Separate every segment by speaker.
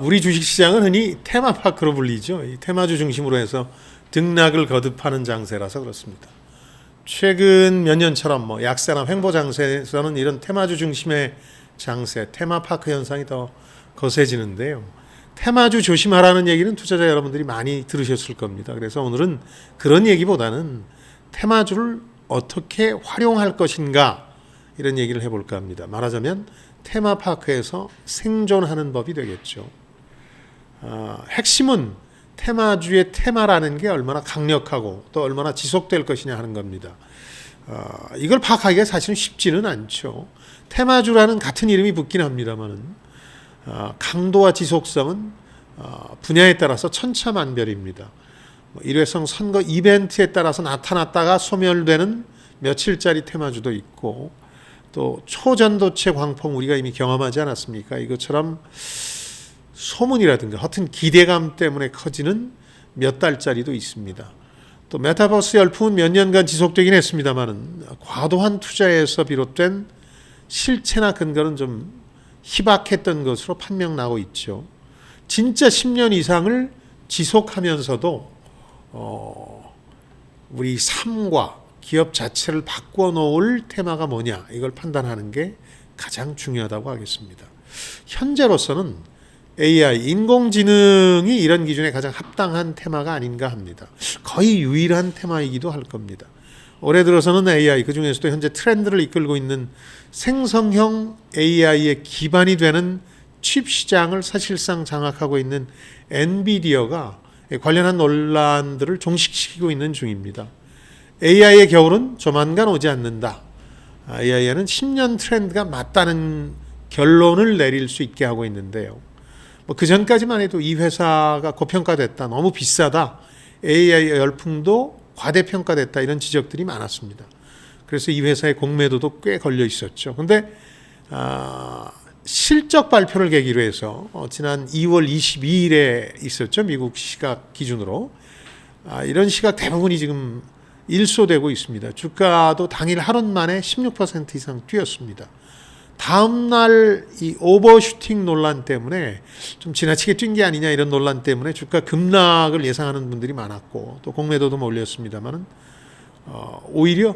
Speaker 1: 우리 주식시장은 흔히 테마파크로 불리죠. 이 테마주 중심으로 해서 등락을 거듭하는 장세라서 그렇습니다. 최근 몇 년처럼 약세나 횡보 장세에서는 이런 테마주 중심의 장세, 테마파크 현상이 더 거세지는데요. 테마주 조심하라는 얘기는 투자자 여러분들이 많이 들으셨을 겁니다. 그래서 오늘은 그런 얘기보다는 테마주를 어떻게 활용할 것인가 이런 얘기를 해볼까 합니다. 말하자면 테마파크에서 생존하는 법이 되겠죠. 핵심은 테마주의 테마라는 게 얼마나 강력하고 또 얼마나 지속될 것이냐 하는 겁니다. 이걸 파악하기가 사실은 쉽지는 않죠. 테마주라는 같은 이름이 붙긴 합니다만은 강도와 지속성은 분야에 따라서 천차만별입니다. 일회성 선거 이벤트에 따라서 나타났다가 소멸되는 며칠짜리 테마주도 있고 또 초전도체 광풍 우리가 이미 경험하지 않았습니까? 이것처럼 소문이라든가 하여튼 기대감 때문에 커지는 몇 달짜리도 있습니다. 또 메타버스 열풍은 몇 년간 지속되긴 했습니다만은 과도한 투자에서 비롯된 실체나 근거는 좀 희박했던 것으로 판명나고 있죠. 진짜 10년 이상을 지속하면서도 우리 삶과 기업 자체를 바꿔놓을 테마가 뭐냐 이걸 판단하는 게 가장 중요하다고 하겠습니다. 현재로서는 AI, 인공지능이 이런 기준에 가장 합당한 테마가 아닌가 합니다. 거의 유일한 테마이기도 할 겁니다. 올해 들어서는 AI, 그 중에서도 현재 트렌드를 이끌고 있는 생성형 AI의 기반이 되는 칩 시장을 사실상 장악하고 있는 엔비디아가 관련한 논란들을 종식시키고 있는 중입니다. AI의 겨울은 조만간 오지 않는다. AI에는 10년 트렌드가 맞다는 결론을 내릴 수 있게 하고 있는데요. 그 전까지만 해도 이 회사가 고평가됐다, 너무 비싸다, AI 열풍도 과대평가됐다 이런 지적들이 많았습니다. 그래서 이 회사의 공매도도 꽤 걸려 있었죠. 그런데 실적 발표를 계기로 해서 지난 2월 22일에 있었죠. 미국 시각 기준으로. 이런 시각 대부분이 지금 일소되고 있습니다. 주가도 당일 하루 만에 16% 이상 뛰었습니다. 다음 날 이 오버슈팅 논란 때문에 좀 지나치게 뛴 게 아니냐 이런 논란 때문에 주가 급락을 예상하는 분들이 많았고 또 공매도도 몰렸습니다만은 오히려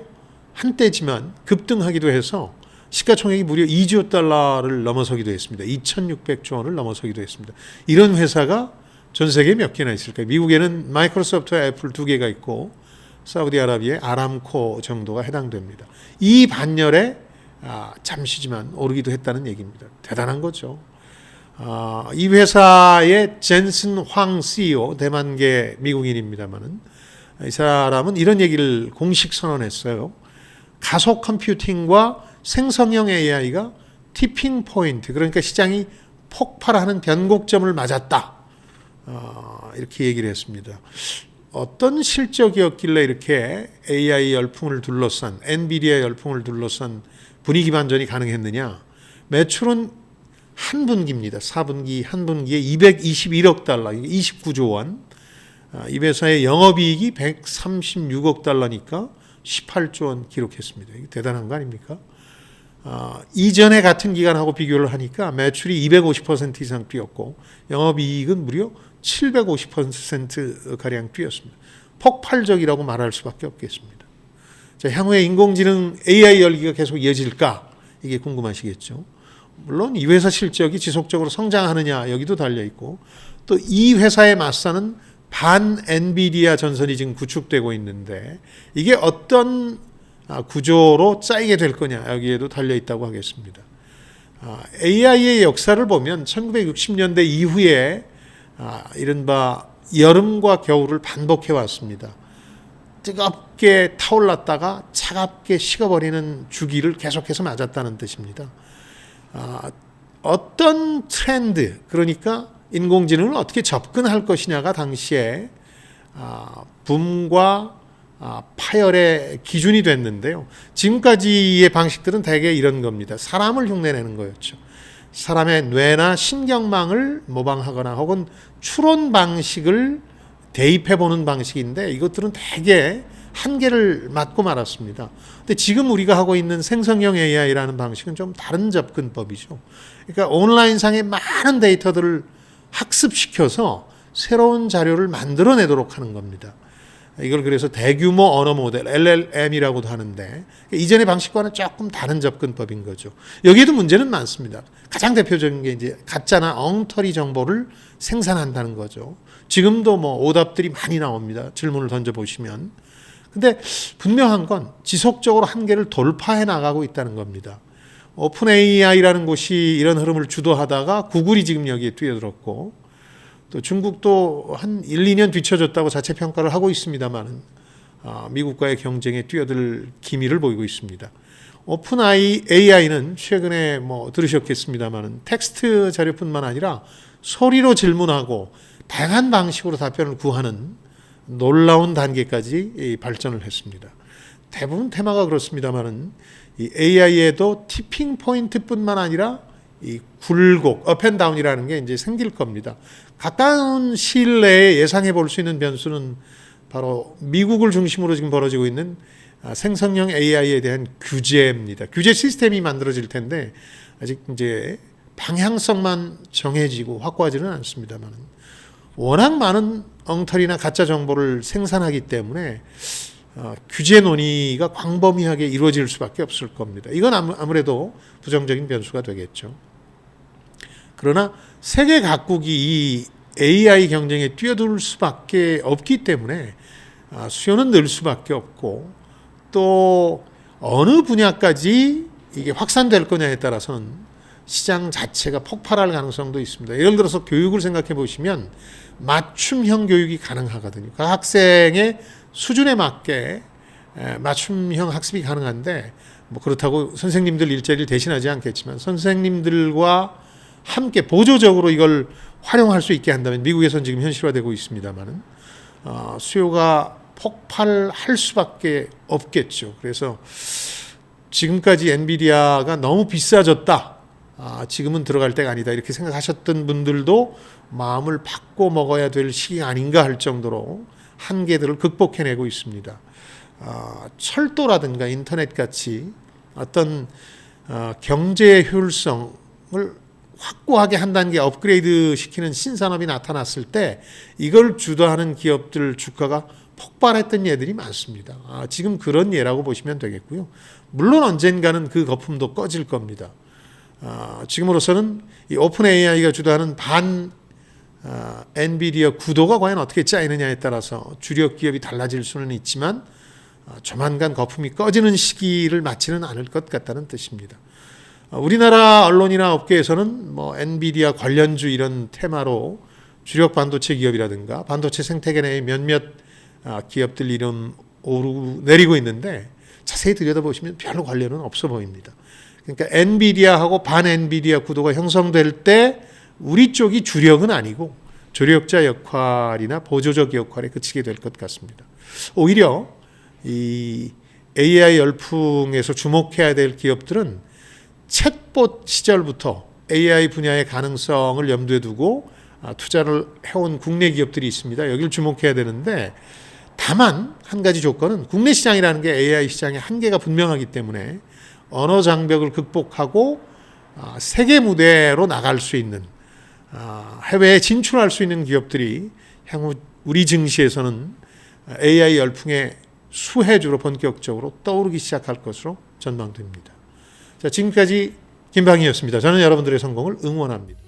Speaker 1: 한때지만 급등하기도 해서 시가총액이 무려 2조 달러를 넘어서기도 했습니다. 2,600조 원을 넘어서기도 했습니다. 이런 회사가 전 세계에 몇 개나 있을까요? 미국에는 마이크로소프트와 애플 2개가 있고 사우디아라비아의 아람코 정도가 해당됩니다. 이 반열에 잠시지만 오르기도 했다는 얘기입니다. 대단한 거죠. 이 회사의 젠슨 황 CEO, 대만계 미국인입니다만은 이 사람은 이런 얘기를 공식 선언했어요. 가속 컴퓨팅과 생성형 AI가 티핑 포인트, 그러니까 시장이 폭발하는 변곡점을 맞았다. 이렇게 얘기를 했습니다. 어떤 실적이었길래 이렇게 AI 열풍을 둘러싼, 엔비디아 열풍을 둘러싼 분위기 반전이 가능했느냐. 매출은 한 분기입니다. 4분기 한 분기에 221억 달러, 29조 원. 이 회사의 영업이익이 136억 달러니까 18조 원 기록했습니다. 이게 대단한 거 아닙니까? 이전에 같은 기간하고 비교를 하니까 매출이 250% 이상 뛰었고 영업이익은 무려 750%가량 뛰었습니다. 폭발적이라고 말할 수밖에 없겠습니다. 자, 향후에 인공지능 AI 열기가 계속 이어질까? 이게 궁금하시겠죠. 물론 이 회사 실적이 지속적으로 성장하느냐 여기도 달려있고 또 이 회사에 맞서는 반 엔비디아 전선이 지금 구축되고 있는데 이게 어떤 구조로 짜이게 될 거냐 여기에도 달려있다고 하겠습니다. AI의 역사를 보면 1960년대 이후에 이른바 여름과 겨울을 반복해 왔습니다. 뜨겁게 타올랐다가 차갑게 식어버리는 주기를 계속해서 맞았다는 뜻입니다. 어떤 트렌드, 그러니까 인공지능을 어떻게 접근할 것이냐가 당시에 붐과 파열의 기준이 됐는데요. 지금까지의 방식들은 대개 이런 겁니다. 사람을 흉내내는 거였죠. 사람의 뇌나 신경망을 모방하거나 혹은 추론 방식을 대입해보는 방식인데 이것들은 대개 한계를 맞고 말았습니다. 근데 지금 우리가 하고 있는 생성형 AI라는 방식은 좀 다른 접근법이죠. 그러니까 온라인상의 많은 데이터들을 학습시켜서 새로운 자료를 만들어내도록 하는 겁니다. 이걸 그래서 대규모 언어 모델 LLM이라고도 하는데 이전의 방식과는 조금 다른 접근법인 거죠. 여기에도 문제는 많습니다. 가장 대표적인 게 이제 가짜나 엉터리 정보를 생산한다는 거죠. 지금도 뭐 오답들이 많이 나옵니다. 질문을 던져보시면. 근데 분명한 건 지속적으로 한계를 돌파해 나가고 있다는 겁니다. 오픈 AI라는 곳이 이런 흐름을 주도하다가 구글이 지금 여기에 뛰어들었고 또 중국도 한 1, 2년 뒤처졌다고 자체 평가를 하고 있습니다만 미국과의 경쟁에 뛰어들 기미를 보이고 있습니다. 오픈 AI는 최근에 뭐 들으셨겠습니다만 텍스트 자료뿐만 아니라 소리로 질문하고 다양한 방식으로 답변을 구하는 놀라운 단계까지 발전을 했습니다. 대부분 테마가 그렇습니다만 이 AI에도 티핑 포인트뿐만 아니라 이 굴곡, 업앤다운이라는 게 이제 생길 겁니다. 가까운 시일 내에 예상해 볼 수 있는 변수는 바로 미국을 중심으로 지금 벌어지고 있는 생성형 AI에 대한 규제입니다. 규제 시스템이 만들어질 텐데 아직 이제 방향성만 정해지고 확고하지는 않습니다만 워낙 많은 엉터리나 가짜 정보를 생산하기 때문에 규제 논의가 광범위하게 이루어질 수밖에 없을 겁니다. 이건 아무래도 부정적인 변수가 되겠죠. 그러나 세계 각국이 이 AI 경쟁에 뛰어들 수밖에 없기 때문에 수요는 늘 수밖에 없고 또 어느 분야까지 이게 확산될 거냐에 따라서는 시장 자체가 폭발할 가능성도 있습니다. 예를 들어서 교육을 생각해 보시면 맞춤형 교육이 가능하거든요. 각 학생의 수준에 맞게 맞춤형 학습이 가능한데 뭐 그렇다고 선생님들 일자리를 대신하지 않겠지만 선생님들과 함께 보조적으로 이걸 활용할 수 있게 한다면 미국에서는 지금 현실화되고 있습니다만은 수요가 폭발할 수밖에 없겠죠. 그래서 지금까지 엔비디아가 너무 비싸졌다. 지금은 들어갈 때가 아니다. 이렇게 생각하셨던 분들도 마음을 바꿔 먹어야 될 시기가 아닌가 할 정도로 한계들을 극복해내고 있습니다. 철도라든가 인터넷 같이 어떤 경제의 효율성을 확고하게 한 단계 업그레이드 시키는 신산업이 나타났을 때 이걸 주도하는 기업들 주가가 폭발했던 예들이 많습니다. 지금 그런 예라고 보시면 되겠고요. 물론 언젠가는 그 거품도 꺼질 겁니다. 지금으로서는 이 오픈 AI가 주도하는 엔비디아 구도가 과연 어떻게 짜이느냐에 따라서 주력 기업이 달라질 수는 있지만 조만간 거품이 꺼지는 시기를 맞지는 않을 것 같다는 뜻입니다. 우리나라 언론이나 업계에서는 뭐 엔비디아 관련주 이런 테마로 주력 반도체 기업이라든가 반도체 생태계 내의 몇몇 기업들 이름 오르내리고 있는데 자세히 들여다보시면 별로 관련은 없어 보입니다. 그러니까 엔비디아하고 반 엔비디아 구도가 형성될 때 우리 쪽이 주력은 아니고 조력자 역할이나 보조적 역할에 그치게 될 것 같습니다. 오히려 이 AI 열풍에서 주목해야 될 기업들은 챗봇 시절부터 AI 분야의 가능성을 염두에 두고 투자를 해온 국내 기업들이 있습니다. 여기를 주목해야 되는데 다만 한 가지 조건은 국내 시장이라는 게 AI 시장의 한계가 분명하기 때문에 언어 장벽을 극복하고 세계 무대로 나갈 수 있는 해외에 진출할 수 있는 기업들이 향후 우리 증시에서는 AI 열풍의 수혜주로 본격적으로 떠오르기 시작할 것으로 전망됩니다. 자, 지금까지 김방희였습니다. 저는 여러분들의 성공을 응원합니다.